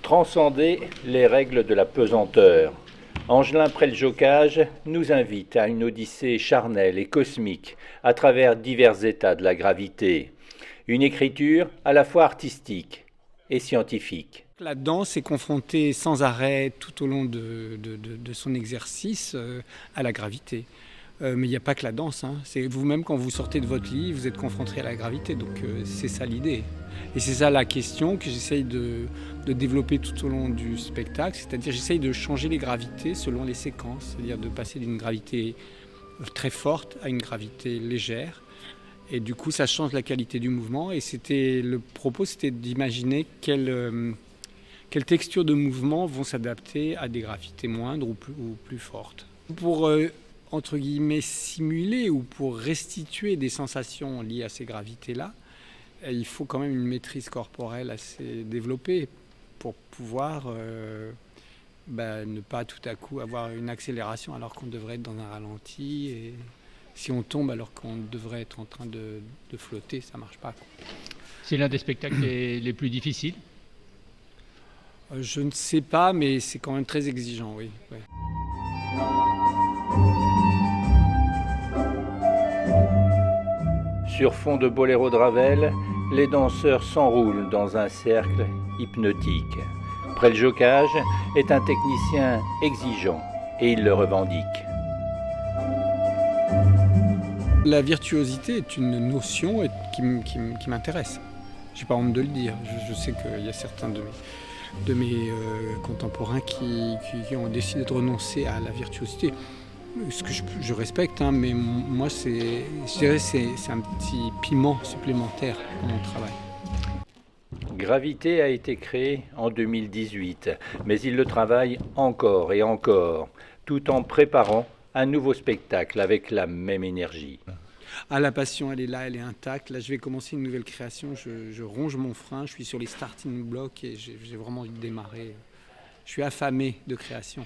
Transcender les règles de la pesanteur. Angelin Preljocage nous invite à une odyssée charnelle et cosmique à travers divers états de la gravité. Une écriture à la fois artistique et scientifique. La danse est confrontée sans arrêt tout au long de son exercice à la gravité. Mais il n'y a pas que la danse. C'est vous-même, quand vous sortez de votre lit, vous êtes confronté à la gravité. Donc c'est ça l'idée. Et c'est ça la question que j'essaye de développer tout au long du spectacle. C'est-à-dire j'essaye de changer les gravités selon les séquences. C'est-à-dire de passer d'une gravité très forte à une gravité légère. Et du coup, ça change la qualité du mouvement. Et le propos, c'était d'imaginer quelles textures de mouvement vont s'adapter à des gravités moindres ou plus fortes. Pour entre guillemets simuler ou pour restituer des sensations liées à ces gravités-là, il faut quand même une maîtrise corporelle assez développée pour pouvoir ne pas tout à coup avoir une accélération alors qu'on devrait être dans un ralenti, et si on tombe alors qu'on devrait être en train de flotter, ça ne marche pas. C'est l'un des spectacles les plus difficiles? Je ne sais pas, mais c'est quand même très exigeant, oui. Ouais. Sur fond de boléro de Ravel, les danseurs s'enroulent dans un cercle hypnotique. Preljocage est un technicien exigeant et il le revendique. La virtuosité est une notion qui m'intéresse. Je n'ai pas honte de le dire. Je sais qu'il y a certains de mes contemporains qui ont décidé de renoncer à la virtuosité. Ce que je respecte, mais moi, je dirais c'est un petit piment supplémentaire dans mon travail. Gravité a été créé en 2018, mais il le travaille encore et encore, tout en préparant un nouveau spectacle avec la même énergie. Ah, la passion, elle est là, elle est intacte. Là, je vais commencer une nouvelle création. Je ronge mon frein, je suis sur les starting blocks et j'ai vraiment envie de démarrer. Je suis affamé de création.